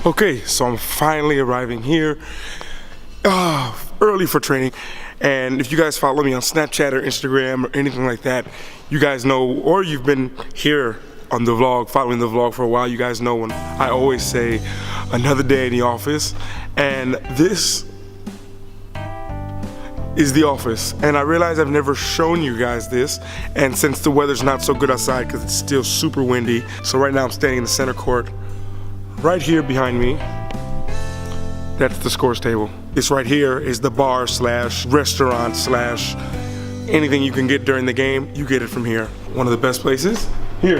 Okay, so I'm finally arriving here early for training. And if you guys follow me on Snapchat or Instagram or anything like that, you guys know, or you've been here on the vlog, following the vlog for a while, you guys know when I always say another day in the office. And this is the office. And I realize I've never shown you guys this. And since the weather's not so good outside because it's still super windy, so right now I'm standing in the center court. Right here behind me, that's the scores table. This right here is the bar slash restaurant slash anything you can get during the game, you get it from here. One of the best places, here.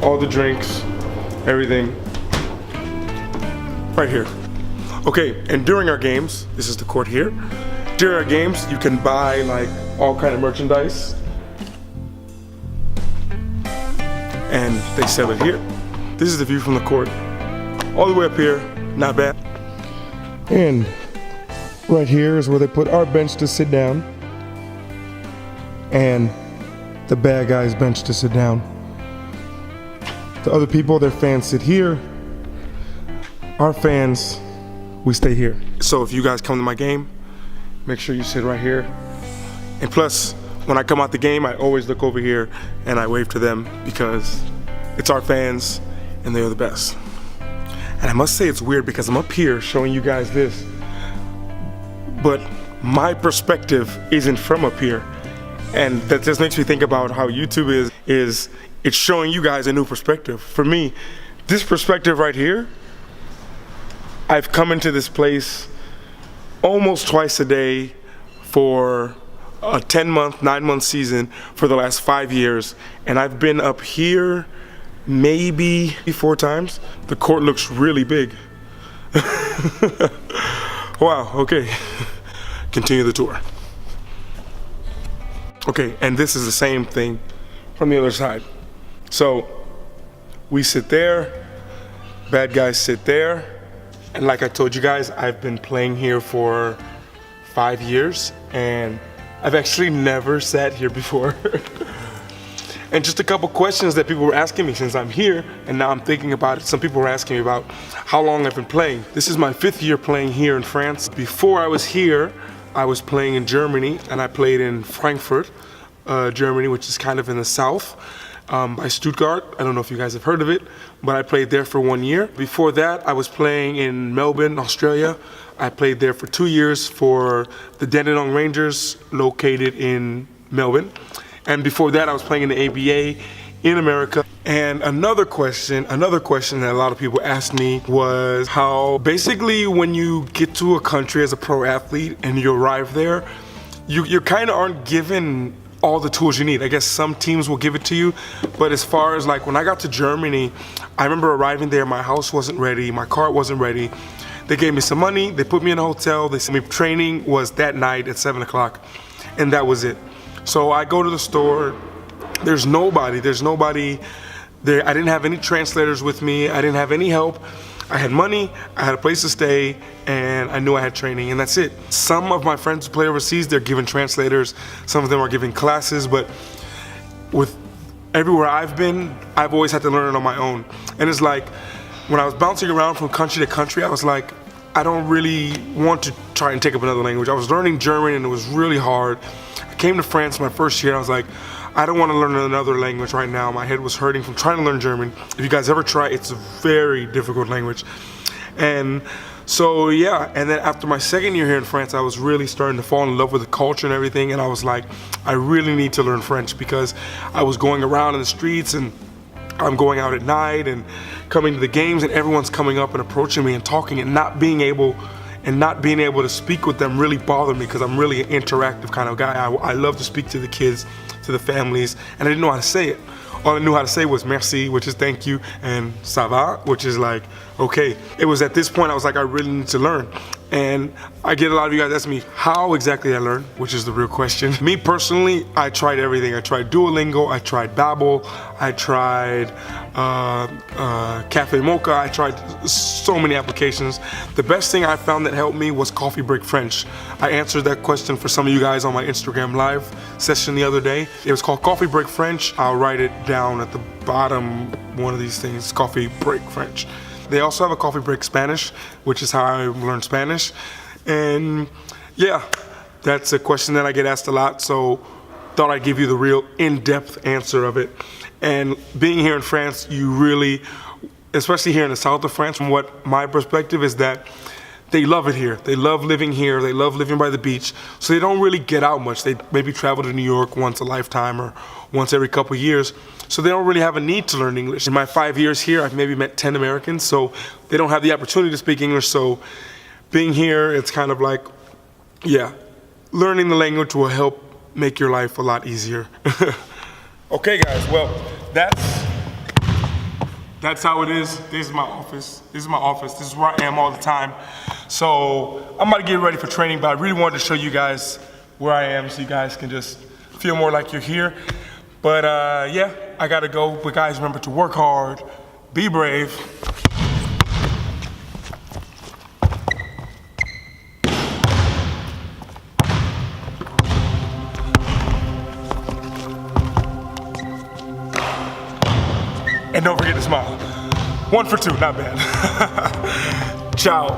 All the drinks, everything, right here. Okay, and during our games, this is the court here. During our games, you can buy like all kind of merchandise. And they sell it here. This is the view from the court. All the way up here, not bad. And right here is where they put our bench to sit down. And the bad guys' bench to sit down. The other people, their fans sit here. Our fans, we stay here. So if you guys come to my game, make sure you sit right here. And plus, when I come out the game, I always look over here and I wave to them because it's our fans and they're the best. And I must say it's weird because I'm up here showing you guys this, but my perspective isn't from up here. And that just makes me think about how YouTube is it's showing you guys a new perspective. For me, this perspective right here, I've come into this place almost twice a day for a 10-month, 9-month season for the last 5 years, and I've been up here maybe 4 times. The court looks really big. Wow, okay. Continue the tour. Okay, and this is the same thing from the other side. So we sit there, bad guys sit there, and like I told you guys, I've been playing here for 5 years, and I've actually never sat here before. And just a couple questions that people were asking me since I'm here, and now I'm thinking about it. Some people were asking me about how long I've been playing. This is my 5th year playing here in France. Before I was here, I was playing in Germany, and I played in Frankfurt, Germany, which is kind of in the south, by Stuttgart. I don't know if you guys have heard of it, but I played there for 1 year. Before that, I was playing in Melbourne, Australia. I played there for 2 years for the Dandenong Rangers, located in Melbourne. And before that, I was playing in the ABA in America. And another question that a lot of people asked me was how basically when you get to a country as a pro athlete and you arrive there, you kind of aren't given all the tools you need. I guess some teams will give it to you, but as far as like when I got to Germany, I remember arriving there, my house wasn't ready, my car wasn't ready. They gave me some money, they put me in a hotel, they said me training was that night at 7 o'clock, and that was it. So I go to the store, there's nobody there. I didn't have any translators with me, I didn't have any help. I had money, I had a place to stay, and I knew I had training, and that's it. Some of my friends who play overseas, they're giving translators, some of them are giving classes, but with everywhere I've been, I've always had to learn it on my own. And it's like, when I was bouncing around from country to country, I was like, I don't really want to try and take up another language. I was learning German and it was really hard. I came to France my first year and I was like, I don't want to learn another language right now. My head was hurting from trying to learn German. If you guys ever try, it's a very difficult language. And so yeah, and then after my 2nd year here in France, I was really starting to fall in love with the culture and everything, and I was like, I really need to learn French because I was going around in the streets and I'm going out at night and coming to the games and everyone's coming up and approaching me and talking and not being able to speak with them really bothered me because I'm really an interactive kind of guy. I love to speak to the kids, to the families, and I didn't know how to say it. All I knew how to say was merci, which is thank you, and ça va, which is like, okay. It was at this point I was like, I really need to learn. And I get a lot of you guys asking me how exactly I learned, which is the real question. Me personally, I tried everything. I tried Duolingo, I tried Babbel, I tried Cafe Mocha, I tried so many applications. The best thing I found that helped me was Coffee Break French. I answered that question for some of you guys on my Instagram live session the other day. It was called Coffee Break French. I'll write it down at the bottom, one of these things, Coffee Break French. They also have a Coffee Break Spanish, which is how I learned Spanish. And yeah, that's a question that I get asked a lot, so thought I'd give you the real in-depth answer of it. And being here in France, you really, especially here in the south of France, from what my perspective is that they love it here. They love living here. They love living by the beach. So they don't really get out much. They maybe travel to New York once a lifetime or once every couple of years. So they don't really have a need to learn English. In my 5 years here, I've maybe met 10 Americans, so they don't have the opportunity to speak English. So being here, it's kind of like, yeah, learning the language will help make your life a lot easier. Okay, guys, well, that's how it is. This is my office. This is where I am all the time. So I'm about to get ready for training, but I really wanted to show you guys where I am so you guys can just feel more like you're here. But yeah, I gotta go. But guys, remember to work hard, be brave. And don't forget to smile. 1 for 2, not bad. Ciao.